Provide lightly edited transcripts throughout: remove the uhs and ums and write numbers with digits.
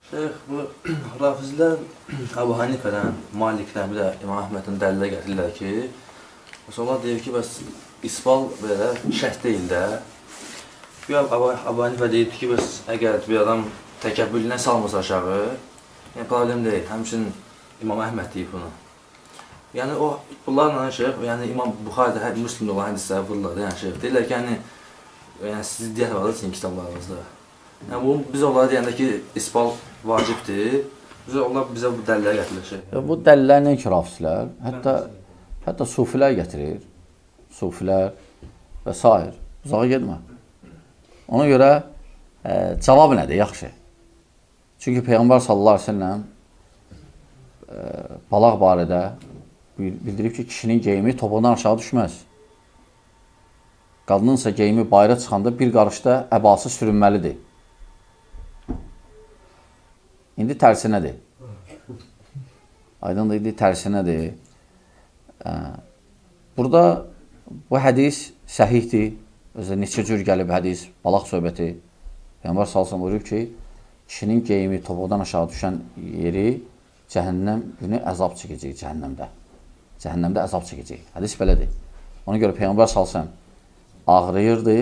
Şeyx, bu Rafizlər Əbu Hanifədən, Malikdən, bir də İmam Əhmədin dəlillə gətirirlər ki, onlar deyir ki, bəs isbal belə şərt deyil də. Əbu Hanifə deyir ki, bəs əgər bir adam təkəbbürlüyünə salmasa aşağı, yəni problem deyil. Həmçinin İmam Əhməd deyib bunu. Yəni bunlarla şeyx, yəni İmam Buxaridə, Müslimdə olan hədisləri bunlar, yəni şeyx deyirlər ki, yəni siz diyyət vardır sizin kitablarınızda. Yəni biz onlara deyəndə ki, isbal vacibdir. Onlar bizə bu dəlilləri gətirir şeyx. Bu dəlillər nə ki, rafizlər, hətta sufilər gətirir. Sufilər və s. Uzağa gedmə. Ona görə cavab nədir? Yaxşı. Çünki Peyğəmbər sallallahu əleyhi və səlləm balaq barədə bildirib ki, kişinin geyimi topuğundan aşağı düşməz. Qadınınsa geyimi bayıra çıxanda bir qarışda əbası sürünməlidir. İndi tərsinədir. Aydındır, indi tərsinədir. Burada bu hədis səhihdir. Özə neçə cür gəlib hədis, balaq söhbəti. Peyğəmbər sallallahu buyurub ki, kişinin geyimi topuqdan aşağı düşən yeri cəhənnəm günü əzab çəkəcək cəhənnəmdə. Cəhənnəmdə əzab çəkəcək. Hədis belədir. Ona görə Peyğəmbər sallallahu ağrıyırdı.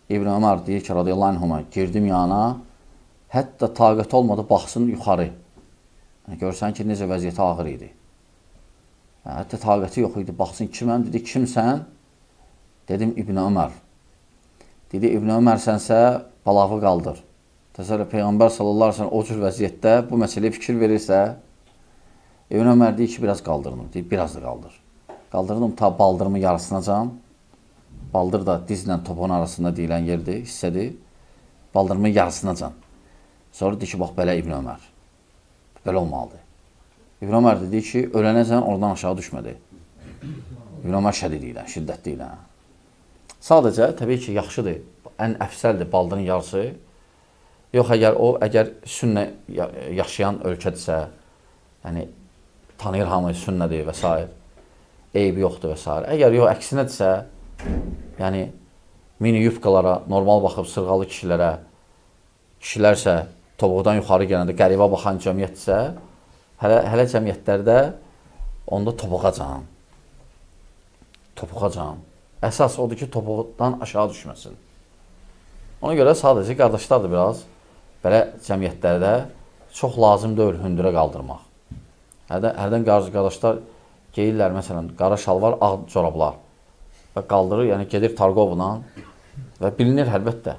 İbn Ömər deyir ki, radiyallahu anhuma, girdim yana, hətta taqət olmadı, baxsın yuxarı. Yəni, görsən ki, necə vəziyyəti ağır idi. Hətta taqəti yox idi, baxsın kiməm, dedi, kimsən? Dedim, İbn Ömər. Dedi, İbn Ömər sənsə balağı qaldır. Təsəvvür, Peyğəmbər sallallahu aleyhi ve sellem o cür vəziyyətdə bu məsələyə fikir verirsə, İbn Ömər deyir ki, biraz qaldırdım. Deyir, biraz da qaldır. Qaldırdım, ta baldırımı yarısınacam. Baldır da dizlə topuğun arasında deyilən yerdir, hissədir. Baldırımın yarısınacam. Sonra deyir ki, bax, belə İbn Ömər. Belə olmalıdır. İbn Ömər dedi ki, ölənəcən oradan aşağı düşmədi. İbn Ömər şədid ilə, şiddətli ilə. Sadəcə, təbii ki, yaxşıdır, ən əfsəldir baldırın yarısı. Yox, əgər sünnə yaşayan ölkədirsə, yəni, tanıyır hamı sünnədir və s. Eybi yoxdur və s. Əgər yox, əksinədirsə, yəni, mini yufqalara, normal baxıb sırğalı kişilərsə, topuqdan yuxarı gələndə qəribə baxan cəmiyyətdirsə, hələ cəmiyyətlərdə onda topuğacan. Topuğacan. Əsas odur ki, topuqdan aşağı düşməsin. Ona görə sadəcə qardaşlardır biraz, belə cəmiyyətlərdə çox lazım deyil hündürə qaldırmaq. Hərdən qardaşlar geyirlər, məsələn, qara şalvar, ağ corablar və qaldırır, yəni gedir tarqovla və bilinir əlbəttə.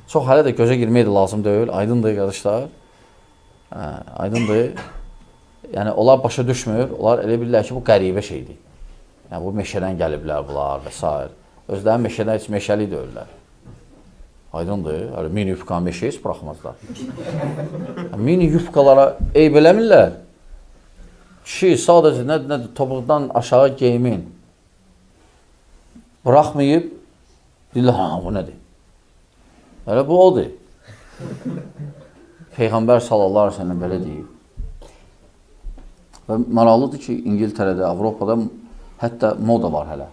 Çox hələ də gözə girmək də lazım deyil, aydındır qardaşlar, aydındır. Yəni, onlar başa düşmür, onlar elə bilirlər ki, bu qəribə şeydir. Yəni, bu meşədən gəliblər bunlar və s. Özləri meşədən heç meşəli deyirlər. Aydındır, mini yufqa meşəyə heç buraxmazlar. Mini yufqalara eyb eləmirlər. Kişi sadəcə nədir, topuqdan aşağı geyimin buraxmayıb, deyirlər, bu nədir? Elə bu odur. Peyğəmbər sallallahu aleyhi ve sellem belə deyib. Və maraqlıdır ki, İngiltərədə, Avropada hətta moda var hələ.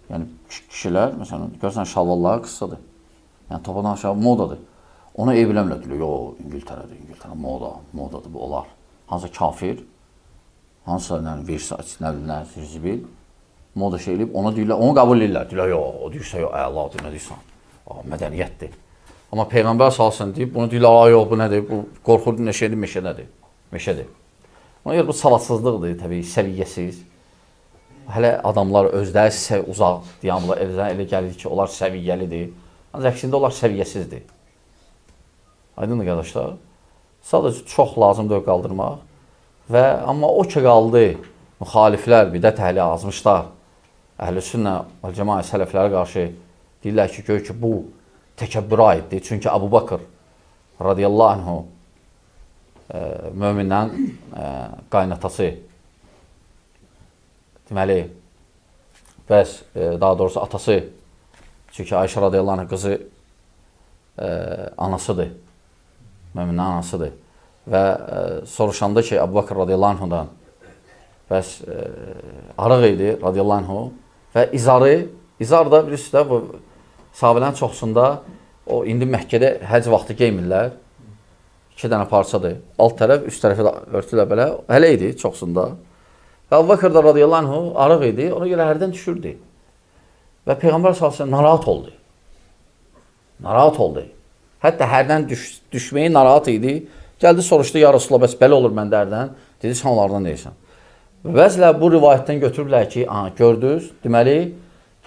Yəni, kişilər, məsələn, görsən, şalvalları qıssadır. Yəni, topuqdan aşağı modadır. Ona evləmirlər, deyirlər, yox, İngiltərə modadır, bu olar. Hansısa kafir, hansısa Versace, zibil, moda şey eləyib, ona deyirlər, onu qəbul edirlər. Deyirlər, yox, o deyirsə, yox, əladır, nə deyirsən? Mədəniyyətdir. Amma Peyğəmbər salsın deyib, bunu deyirlər, yox, bu nədir, bu qorxur neşədir, meşədir. Ona görə bu savadsızlıqdır, təbii, səviyyəsiz. Hələ adamlar özləri uzaq deyamlar, elə gəlir ki, onlar səviyyəlidir. Ancaq əksində onlar səviyyəsizdir. Aydındır, qardaşlar. Sadəcə çox lazımdır qaldırmaq. Amma o ki, qaldı, müxaliflər, bidət əhli azmışlar, əhl-i sünnə, cəmaət sələflərə qarşı deyirlər ki, gör ki, bu təkəbbürə aiddir. Çünki Əbu Bakır radiyallahu anhu mömindən qaynatası, deməli, bəs daha doğrusu atası, çünki Ayşə radiyallahu anhu qızı anasıdır, mömindən anasıdır və soruşanda ki, Əbu Bakır radiyallahu anhudan bəs arıq idi radiyallahu anhu və izar da birisi də bu sahabələrin çoxsunda o indi Məkkədə həc vaxtı geymirlər. 2 dənə parçadır. Alt tərəf, üst tərəfi örtülə belə. Hələ idi çoxsunda. Və Əbu Bəkr də radiyallahu anhu arıq idi, ona görə hərdən düşürdü. Və Peyğəmbər sallallahu narahat oldu. Narahat oldu. Hətta hərdən düşməyi narahat idi. Gəldi, soruşdu, ya Rasulullah, bəs belə olur məndə hərdən. Dedi, sən onlardan deyirsən. Bəzilə bu rivayətdən götürürlər ki, gördünüz, deməli,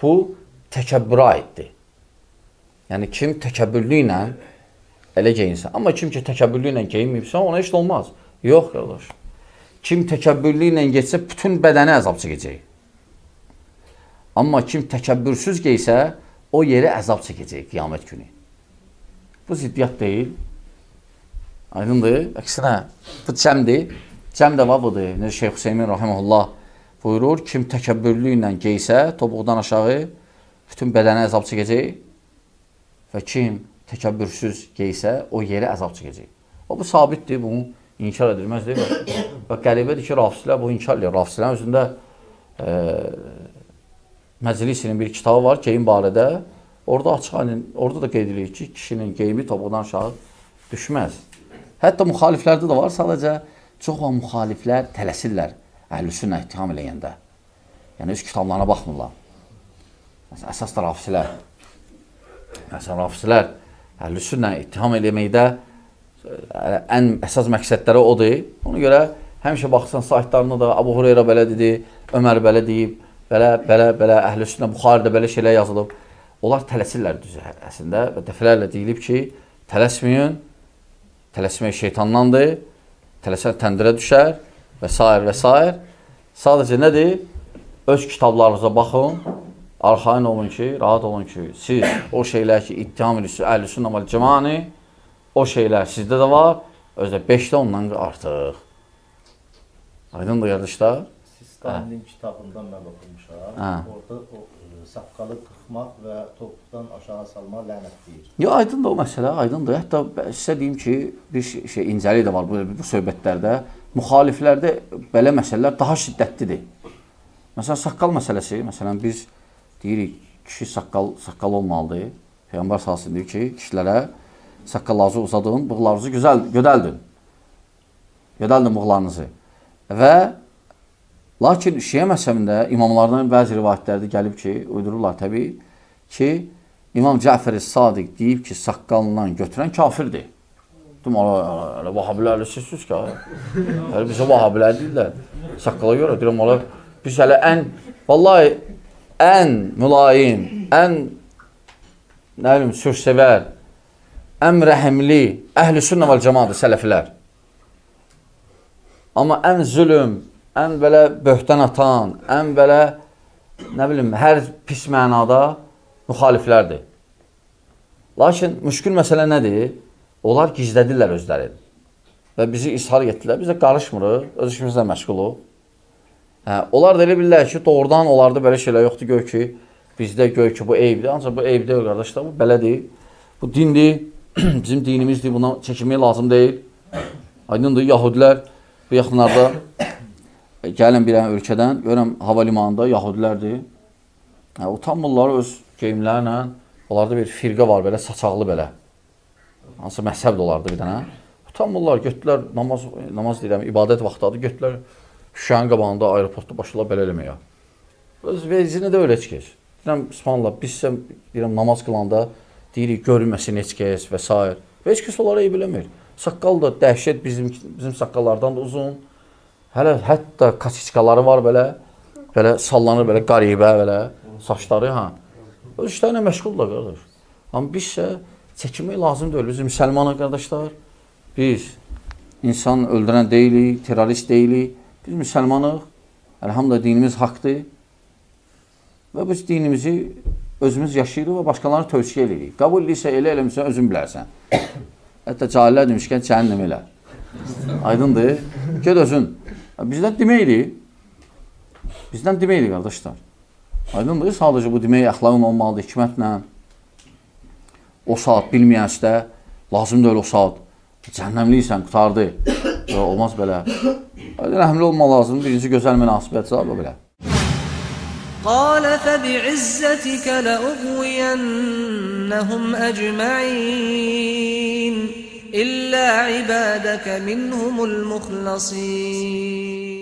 bu təkəbbürə aiddir. Yəni, kim təkəbbürlü ilə elə geyinsə. Amma kim ki, təkəbbürlü ilə geyinməyibsə, ona heç olmaz. Yox, qardaş. Kim təkəbbürlü ilə getsə, bütün bədəni əzab çəkəcək. Amma kim təkəbbürsüz geysə, o yeri əzab çəkəcək qiyamət günü. Bu ziddiyyat deyil. Aydındır. Əksinə, bu cəmdir. Cəm də var budur. Necə Şeyx Hüseymin rahimehullah buyurur, kim təkəbbürlü ilə geysə, topuqdan aşağı bütün bədəni əzab çəkəcək və kim təkəbbürsüz geysə, o yeri əzab çəkəcək. O, bu sabitdir, bunu inkar edilməz deyil. Və qəribədir ki, rafislər bu inkar edir. Rafislərin özündə Məclisinin bir kitabı var, geyim barədə. Orada açıq, orada da qeyd edilir ki, kişinin geyimi topuqdan aşağı düşməz. Hətta müxaliflərdə də var, sadəcə çox olan müxaliflər tələsirlər əhl-i-sünnə ittiham eləyəndə. Yəni, öz kitablarına baxmırlar. Məsələn, əsas da rafislər. Məsələn, rafislər əhl-i-sünnə ittiham eləməkdə ən əsas məqsədləri odur. Ona görə həmişə baxsan saytlarına da Əbu Hüreyrə belə dedi, Ömər belə deyib, belə əhl-i-sünnə Buxaridə belə şeylər yazılıb. Onlar tələsirlər düzü əslində və dəfələrlə deyilib ki, tələsməyin, tələsmək şeytandandır, tələsən təndirə düşər və s. və s. Sadəcə nədir? Öz kitablarınıza baxın, arxayın olun ki, rahat olun ki, siz o şeylər ki, ittiham edirsiniz, əhl-i-sünnə vəl cəmaəni, o şeylər sizdə də var, özə 5-də ondan artıq. Aydındır, qardaşlar? Sisteminin kitabından mən oxumuşam. Orada o saqqalı qırxmaq və topuqdan aşağı salmaq lənətdir. Ya, aydındır o məsələ, aydındır. Hətta sizə deyim ki, bir şey incəlik də var bu söhbətlərdə. Müxaliflərdə belə məsələlər daha şiddətlidir. Məsələn, saqqal məsələsi, məsələn, biz deyirik, kişi saqqal olmalıdır. Peyğəmbər sallallahu deyir ki, kişilərə saqqallarınızı uzadın, bığlarınızı gödəldin. Gödəldin bığlarınızı. Və lakin Şiə məzhəbində imamlardan bəzi rivayətlərdə gəlib ki, uydururlar təbii ki, İmam Cəfər Sadiq deyib ki, saqqalından götürən kafirdir. Dedim, vahabilərlə sizsiz ki, bizə vahabilər deyirlər. Saqqala görə, deyirəm, biz hələ vallahi, ən mülayim, ən, nə bilim, sürsevər, ən rəhimli, əhl-i-sünnə vəl cəmaatı, sələflər. Amma ən zülüm, ən belə böhtən atan, ən belə, nə bilim, hər pis mənada müxaliflərdir. Lakin müşkül məsələ nədir? Onlar gizlədirlər özlərini və bizi ishar etdilər. Biz də qarışmırıq, öz işimizlə məşğuluq. Onlar da elə bilirlər ki, doğrudan onlarda belə şeylər yoxdur, gör ki, bizdə gör ki, bu eyibdir. Ancaq bu eyib deyil, qardaşlar, bu belədir. Bu dindir, bizim dinimizdir, buna çəkinmək lazım deyil. Aydındır, Yahudilər bu yaxınlarda gəlin bir ölkədən, görəm, hava limanında Yahudilərdir. Utanmırlar öz geyimlərlə, onlarda bir firqə var, belə saçaqlı belə. Hansı məhzəb də olardı bir dənə. Utanmırlar, götdülər, namaz deyirəm, ibadət vaxtadır, götdülər, şüşənin qabağında, aeroportda başlayırlar belə eləməyə. Öz vecini də öyle çıxır. Deyirəm, subhanallah, biz isə deyirəm, namaz qılanda deyirik, görünməsin heç kəs və s. Və heç kəs onlara eyb eləmir. Saqqal da dəhşət bizim saqqallardan da uzun. Hətta kasiçkaları var belə sallanır, belə qaribə, belə saçları, öz işlərlə məşğuldurlar, qardaş. Amma biz isə çəkinmək lazım deyil. Biz müsəlmanıq, qardaşlar. Biz insan öldürən deyilik, terrorist deyilik. Biz müsəlmanıq. Elhamdülillah dinimiz haqdır. Və biz dinimizi özümüz yaşayırıq və başqalarını tövsiyə edirik. Qəbul edirsə, elə eləmirsən, özün bilərsən. Hətta cahillər demişkən, cəhənnəm elə. Aydındır. Ged özün. Bizdən deməkdir. Bizdən deməkdir, qardaşlar. Aydındır. Sadəcə bu demək əxlaqın olmalıdır, hikmətlə. O saat bilməyənsə, lazım deyil o saat. Cəhənnəmliysən, qutardı. Olmaz belə. Rəhmli olmaq lazım. Birinci gözəl münasibət cavabı belə. قال فبعزتك لأغوينهم أجمعين إلا عبادك منهم المخلصين